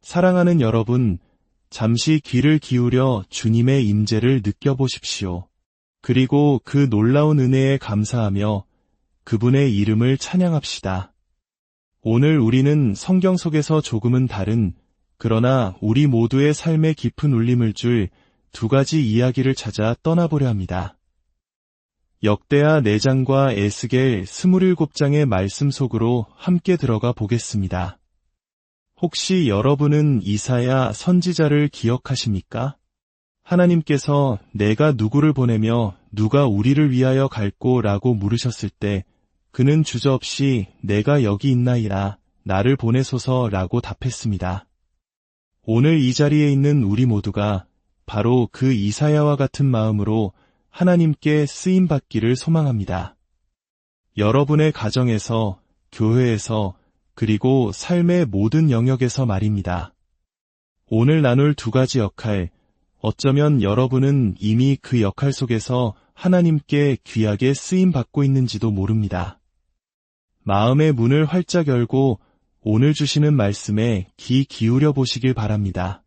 사랑하는 여러분, 잠시 귀를 기울여 주님의 임재를 느껴보십시오. 그리고 그 놀라운 은혜에 감사하며 그분의 이름을 찬양합시다. 오늘 우리는 성경 속에서 조금은 다른, 그러나 우리 모두의 삶에 깊은 울림을 줄 두 가지 이야기를 찾아 떠나보려 합니다. 역대하 4장과 에스겔 27장의 말씀 속으로 함께 들어가 보겠습니다. 혹시 여러분은 이사야 선지자를 기억하십니까? 하나님께서 내가 누구를 보내며 누가 우리를 위하여 갈꼬 라고 물으셨을 때 그는 주저없이 내가 여기 있나이다, 나를 보내소서 라고 답했습니다. 오늘 이 자리에 있는 우리 모두가 바로 그 이사야와 같은 마음으로 하나님께 쓰임받기를 소망합니다. 여러분의 가정에서, 교회에서, 그리고 삶의 모든 영역에서 말입니다. 오늘 나눌 두 가지 역할, 어쩌면 여러분은 이미 그 역할 속에서 하나님께 귀하게 쓰임받고 있는지도 모릅니다. 마음의 문을 활짝 열고 오늘 주시는 말씀에 귀 기울여 보시길 바랍니다.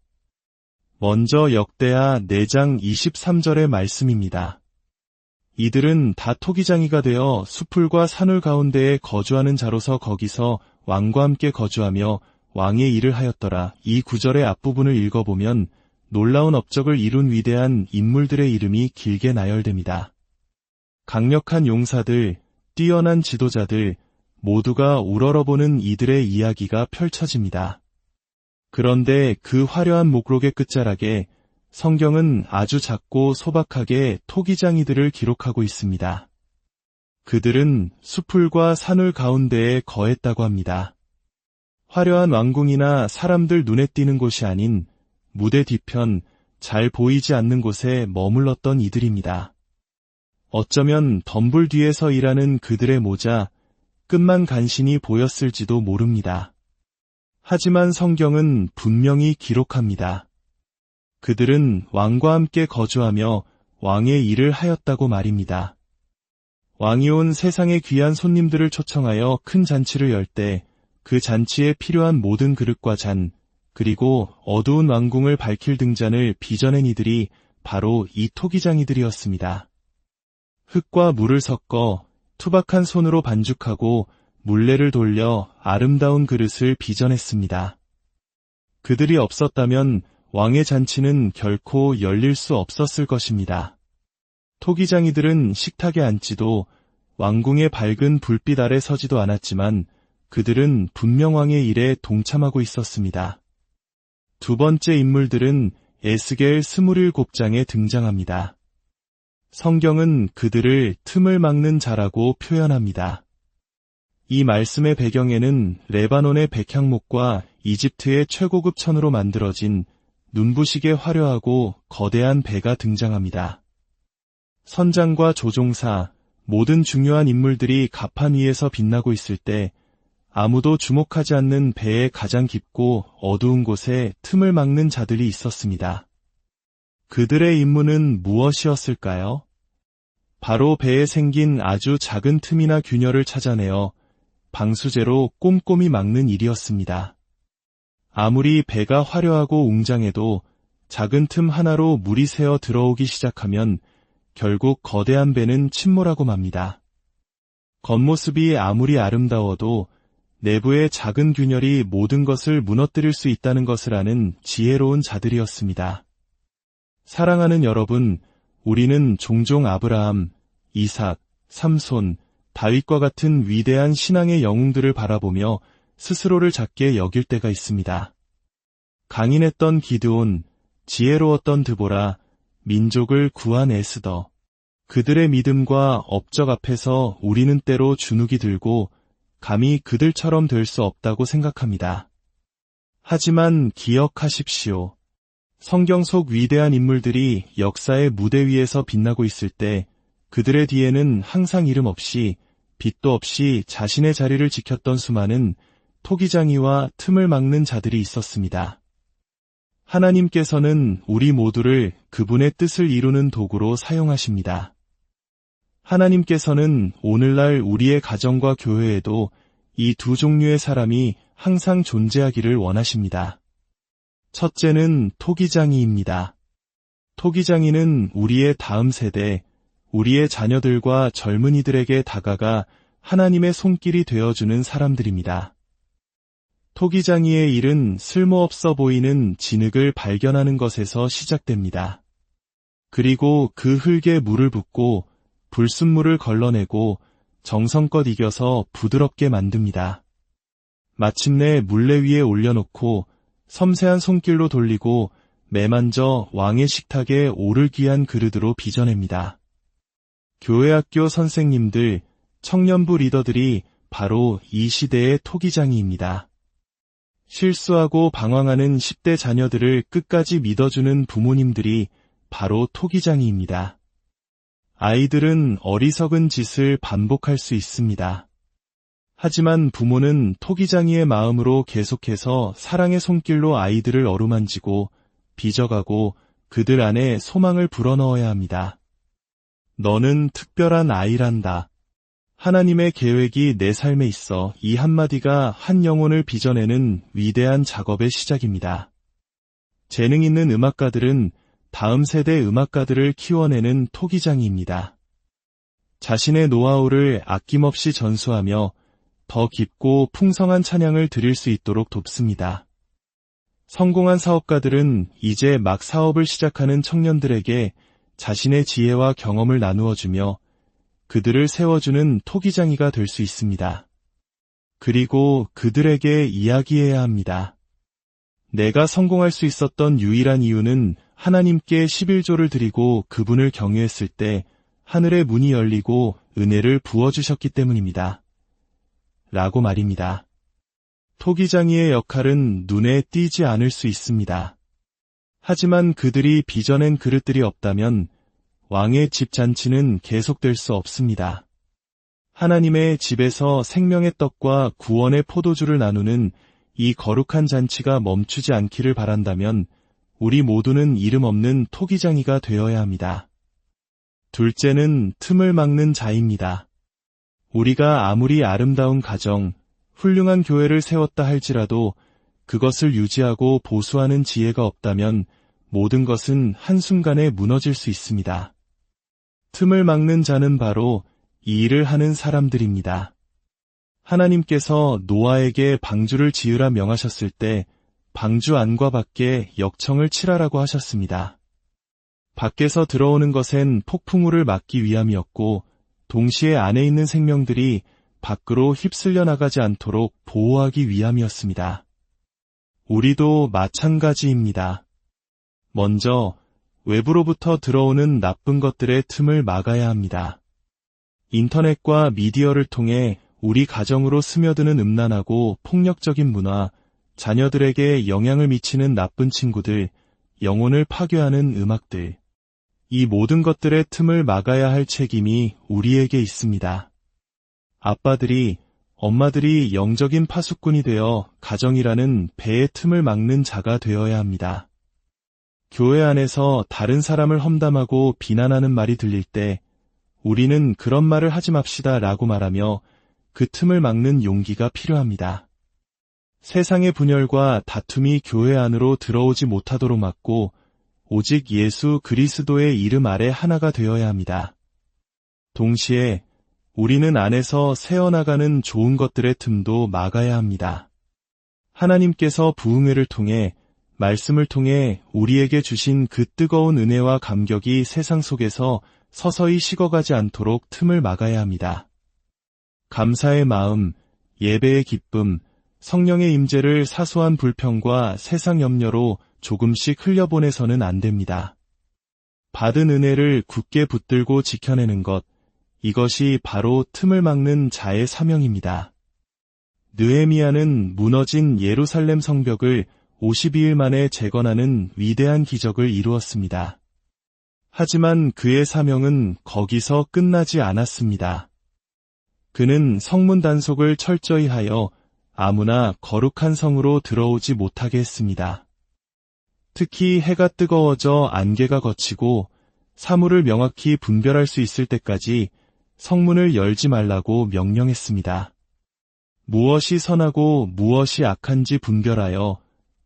먼저 역대하 4장 23절의 말씀입니다. 이들은 다 토기장이가 되어 수풀과 산울 가운데에 거주하는 자로서 거기서 왕과 함께 거주하며 왕의 일을 하였더라. 이 구절의 앞부분을 읽어보면 놀라운 업적을 이룬 위대한 인물들의 이름이 길게 나열됩니다. 강력한 용사들, 뛰어난 지도자들, 모두가 우러러보는 이들의 이야기가 펼쳐집니다. 그런데 그 화려한 목록의 끝자락에 성경은 아주 작고 소박하게 토기장이들을 기록하고 있습니다. 그들은 수풀과 산울 가운데에 거했다고 합니다. 화려한 왕궁이나 사람들 눈에 띄는 곳이 아닌 무대 뒤편, 잘 보이지 않는 곳에 머물렀던 이들입니다. 어쩌면 덤불 뒤에서 일하는 그들의 모자, 끝만 간신히 보였을지도 모릅니다. 하지만 성경은 분명히 기록합니다. 그들은 왕과 함께 거주하며 왕의 일을 하였다고 말입니다. 왕이 온 세상의 귀한 손님들을 초청하여 큰 잔치를 열 때 그 잔치에 필요한 모든 그릇과 잔, 그리고 어두운 왕궁을 밝힐 등잔을 빚어낸 이들이 바로 이 토기장이들이었습니다. 흙과 물을 섞어 투박한 손으로 반죽하고 물레를 돌려 아름다운 그릇을 빚어냈습니다. 그들이 없었다면 왕의 잔치는 결코 열릴 수 없었을 것입니다. 토기장이들은 식탁에 앉지도 왕궁의 밝은 불빛 아래 서지도 않았지만 그들은 분명 왕의 일에 동참하고 있었습니다. 두 번째 인물들은 에스겔 27장에 등장합니다. 성경은 그들을 틈을 막는 자라고 표현합니다. 이 말씀의 배경에는 레바논의 백향목과 이집트의 최고급 천으로 만들어진 눈부시게 화려하고 거대한 배가 등장합니다. 선장과 조종사, 모든 중요한 인물들이 갑판 위에서 빛나고 있을 때 아무도 주목하지 않는 배의 가장 깊고 어두운 곳에 틈을 막는 자들이 있었습니다. 그들의 임무는 무엇이었을까요? 바로 배에 생긴 아주 작은 틈이나 균열을 찾아내어 방수제로 꼼꼼히 막는 일이었습니다. 아무리 배가 화려하고 웅장해도 작은 틈 하나로 물이 새어 들어오기 시작하면 결국 거대한 배는 침몰하고 맙니다. 겉모습이 아무리 아름다워도 내부의 작은 균열이 모든 것을 무너뜨릴 수 있다는 것을 아는 지혜로운 자들이었습니다. 사랑하는 여러분, 우리는 종종 아브라함, 이삭, 삼손, 다윗과 같은 위대한 신앙의 영웅들을 바라보며 스스로를 작게 여길 때가 있습니다. 강인했던 기드온, 지혜로웠던 드보라, 민족을 구한 에스더. 그들의 믿음과 업적 앞에서 우리는 때로 주눅이 들고 감히 그들처럼 될 수 없다고 생각합니다. 하지만 기억하십시오. 성경 속 위대한 인물들이 역사의 무대 위에서 빛나고 있을 때 그들의 뒤에는 항상 이름 없이, 빛도 없이 자신의 자리를 지켰던 수많은 토기장이와 틈을 막는 자들이 있었습니다. 하나님께서는 우리 모두를 그분의 뜻을 이루는 도구로 사용하십니다. 하나님께서는 오늘날 우리의 가정과 교회에도 이 두 종류의 사람이 항상 존재하기를 원하십니다. 첫째는 토기장이입니다. 토기장이는 우리의 다음 세대, 우리의 자녀들과 젊은이들에게 다가가 하나님의 손길이 되어주는 사람들입니다. 토기장이의 일은 쓸모없어 보이는 진흙을 발견하는 것에서 시작됩니다. 그리고 그 흙에 물을 붓고 불순물을 걸러내고 정성껏 이겨서 부드럽게 만듭니다. 마침내 물레 위에 올려놓고 섬세한 손길로 돌리고 매만져 왕의 식탁에 오를 귀한 그릇으로 빚어냅니다. 교회학교 선생님들, 청년부 리더들이 바로 이 시대의 토기장이입니다. 실수하고 방황하는 10대 자녀들을 끝까지 믿어주는 부모님들이 바로 토기장이입니다. 아이들은 어리석은 짓을 반복할 수 있습니다. 하지만 부모는 토기장이의 마음으로 계속해서 사랑의 손길로 아이들을 어루만지고 빚어가고 그들 안에 소망을 불어넣어야 합니다. 너는 특별한 아이란다. 하나님의 계획이 내 삶에 있어. 이 한마디가 한 영혼을 빚어내는 위대한 작업의 시작입니다. 재능 있는 음악가들은 다음 세대 음악가들을 키워내는 토기장이입니다. 자신의 노하우를 아낌없이 전수하며 더 깊고 풍성한 찬양을 드릴 수 있도록 돕습니다. 성공한 사업가들은 이제 막 사업을 시작하는 청년들에게 자신의 지혜와 경험을 나누어주며 그들을 세워주는 토기장이가 될 수 있습니다. 그리고 그들에게 이야기해야 합니다. 내가 성공할 수 있었던 유일한 이유는 하나님께 11조를 드리고 그분을 경외했을 때 하늘의 문이 열리고 은혜를 부어주셨기 때문입니다. 라고 말입니다. 토기장이의 역할은 눈에 띄지 않을 수 있습니다. 하지만 그들이 빚어낸 그릇들이 없다면 왕의 집 잔치는 계속될 수 없습니다. 하나님의 집에서 생명의 떡과 구원의 포도주를 나누는 이 거룩한 잔치가 멈추지 않기를 바란다면 우리 모두는 이름 없는 토기장이가 되어야 합니다. 둘째는 틈을 막는 자입니다. 우리가 아무리 아름다운 가정, 훌륭한 교회를 세웠다 할지라도 그것을 유지하고 보수하는 지혜가 없다면 모든 것은 한순간에 무너질 수 있습니다. 틈을 막는 자는 바로 이 일을 하는 사람들입니다. 하나님께서 노아에게 방주를 지으라 명하셨을 때 방주 안과 밖에 역청을 칠하라고 하셨습니다. 밖에서 들어오는 것엔 폭풍우를 막기 위함이었고 동시에 안에 있는 생명들이 밖으로 휩쓸려 나가지 않도록 보호하기 위함이었습니다. 우리도 마찬가지입니다. 먼저 외부로부터 들어오는 나쁜 것들의 틈을 막아야 합니다. 인터넷과 미디어를 통해 우리 가정으로 스며드는 음란하고 폭력적인 문화, 자녀들에게 영향을 미치는 나쁜 친구들, 영혼을 파괴하는 음악들. 이 모든 것들의 틈을 막아야 할 책임이 우리에게 있습니다. 아빠들이, 엄마들이 영적인 파수꾼이 되어 가정이라는 배의 틈을 막는 자가 되어야 합니다. 교회 안에서 다른 사람을 험담하고 비난하는 말이 들릴 때 우리는 그런 말을 하지 맙시다 라고 말하며 그 틈을 막는 용기가 필요합니다. 세상의 분열과 다툼이 교회 안으로 들어오지 못하도록 막고 오직 예수 그리스도의 이름 아래 하나가 되어야 합니다. 동시에 우리는 안에서 새어나가는 좋은 것들의 틈도 막아야 합니다. 하나님께서 부흥회를 통해 말씀을 통해 우리에게 주신 그 뜨거운 은혜와 감격이 세상 속에서 서서히 식어가지 않도록 틈을 막아야 합니다. 감사의 마음, 예배의 기쁨, 성령의 임재를 사소한 불평과 세상 염려로 조금씩 흘려보내서는 안 됩니다. 받은 은혜를 굳게 붙들고 지켜내는 것, 이것이 바로 틈을 막는 자의 사명입니다. 느헤미야는 무너진 예루살렘 성벽을 52일 만에 재건하는 위대한 기적을 이루었습니다. 하지만 그의 사명은 거기서 끝나지 않았습니다. 그는 성문 단속을 철저히 하여 아무나 거룩한 성으로 들어오지 못하게 했습니다. 특히 해가 뜨거워져 안개가 걷히고 사물을 명확히 분별할 수 있을 때까지 성문을 열지 말라고 명령했습니다. 무엇이 선하고 무엇이 악한지 분별하여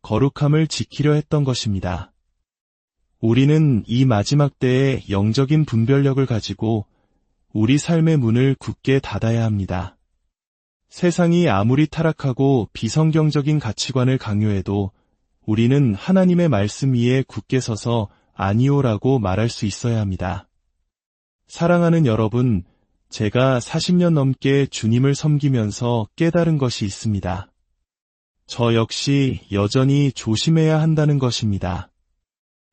거룩함을 지키려 했던 것입니다. 우리는 이 마지막 때에 영적인 분별력을 가지고 우리 삶의 문을 굳게 닫아야 합니다. 세상이 아무리 타락하고 비성경적인 가치관을 강요해도 우리는 하나님의 말씀 위에 굳게 서서 아니오라고 말할 수 있어야 합니다. 사랑하는 여러분, 제가 40년 넘게 주님을 섬기면서 깨달은 것이 있습니다. 저 역시 여전히 조심해야 한다는 것입니다.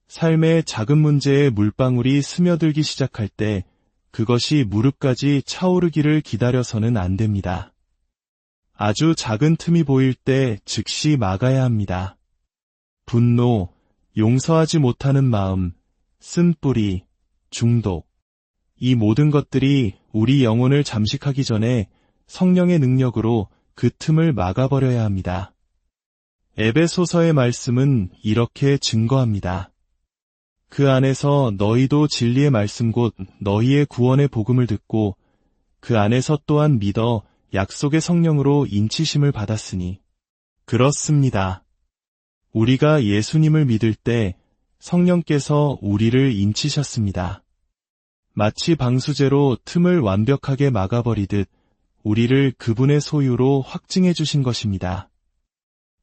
삶의 작은 문제에 물방울이 스며들기 시작할 때 그것이 무릎까지 차오르기를 기다려서는 안 됩니다. 아주 작은 틈이 보일 때 즉시 막아야 합니다. 분노, 용서하지 못하는 마음, 쓴뿌리, 중독. 이 모든 것들이 우리 영혼을 잠식하기 전에 성령의 능력으로 그 틈을 막아버려야 합니다. 에베소서의 말씀은 이렇게 증거합니다. 그 안에서 너희도 진리의 말씀 곧 너희의 구원의 복음을 듣고 그 안에서 또한 믿어 약속의 성령으로 인치심을 받았으니. 그렇습니다. 우리가 예수님을 믿을 때 성령께서 우리를 인치셨습니다. 마치 방수제로 틈을 완벽하게 막아버리듯 우리를 그분의 소유로 확증해 주신 것입니다.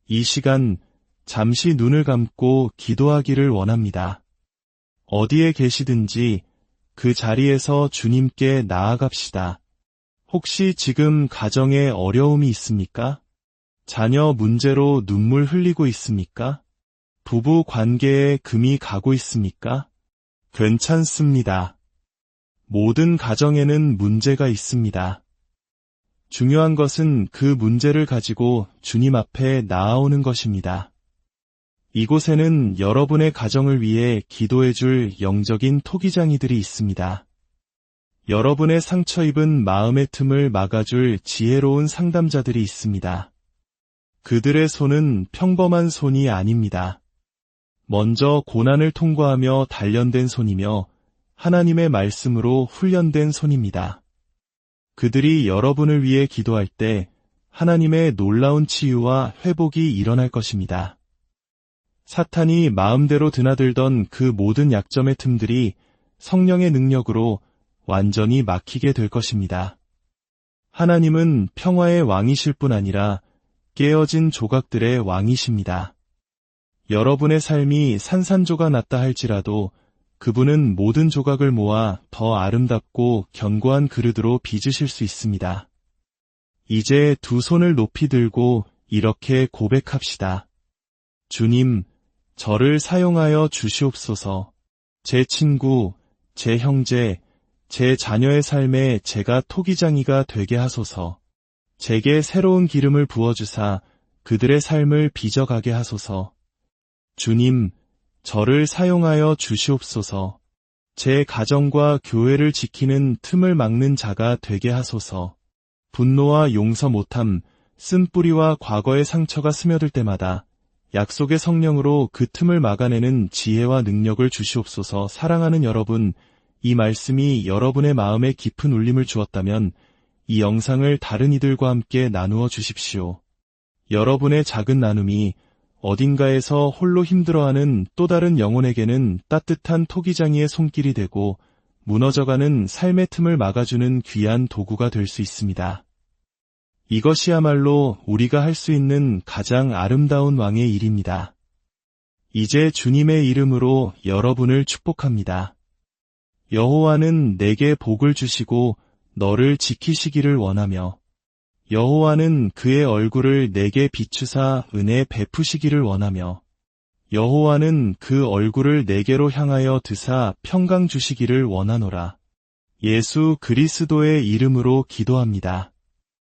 이 시간 잠시 눈을 감고 기도하기를 원합니다. 어디에 계시든지 그 자리에서 주님께 나아갑시다. 혹시 지금 가정에 어려움이 있습니까? 자녀 문제로 눈물 흘리고 있습니까? 부부 관계에 금이 가고 있습니까? 괜찮습니다. 모든 가정에는 문제가 있습니다. 중요한 것은 그 문제를 가지고 주님 앞에 나아오는 것입니다. 이곳에는 여러분의 가정을 위해 기도해줄 영적인 토기장이들이 있습니다. 여러분의 상처 입은 마음의 틈을 막아줄 지혜로운 상담자들이 있습니다. 그들의 손은 평범한 손이 아닙니다. 먼저 고난을 통과하며 단련된 손이며 하나님의 말씀으로 훈련된 손입니다. 그들이 여러분을 위해 기도할 때 하나님의 놀라운 치유와 회복이 일어날 것입니다. 사탄이 마음대로 드나들던 그 모든 약점의 틈들이 성령의 능력으로 완전히 막히게 될 것입니다. 하나님은 평화의 왕이실 뿐 아니라 깨어진 조각들의 왕이십니다. 여러분의 삶이 산산조각 났다 할지라도 그분은 모든 조각을 모아 더 아름답고 견고한 그릇으로 빚으실 수 있습니다. 이제 두 손을 높이 들고 이렇게 고백합시다. 주님, 저를 사용하여 주시옵소서. 제 친구, 제 형제, 제 자녀의 삶에 제가 토기장이가 되게 하소서. 제게 새로운 기름을 부어주사 그들의 삶을 빚어가게 하소서. 주님, 저를 사용하여 주시옵소서. 제 가정과 교회를 지키는 틈을 막는 자가 되게 하소서. 분노와 용서 못함, 쓴뿌리와 과거의 상처가 스며들 때마다 약속의 성령으로 그 틈을 막아내는 지혜와 능력을 주시옵소서. 사랑하는 여러분, 이 말씀이 여러분의 마음에 깊은 울림을 주었다면 이 영상을 다른 이들과 함께 나누어 주십시오. 여러분의 작은 나눔이 어딘가에서 홀로 힘들어하는 또 다른 영혼에게는 따뜻한 토기장이의 손길이 되고 무너져가는 삶의 틈을 막아주는 귀한 도구가 될 수 있습니다. 이것이야말로 우리가 할 수 있는 가장 아름다운 왕의 일입니다. 이제 주님의 이름으로 여러분을 축복합니다. 여호와는 내게 복을 주시고 너를 지키시기를 원하며 여호와는 그의 얼굴을 내게 비추사 은혜 베푸시기를 원하며 여호와는 그 얼굴을 내게로 향하여 드사 평강 주시기를 원하노라. 예수 그리스도의 이름으로 기도합니다.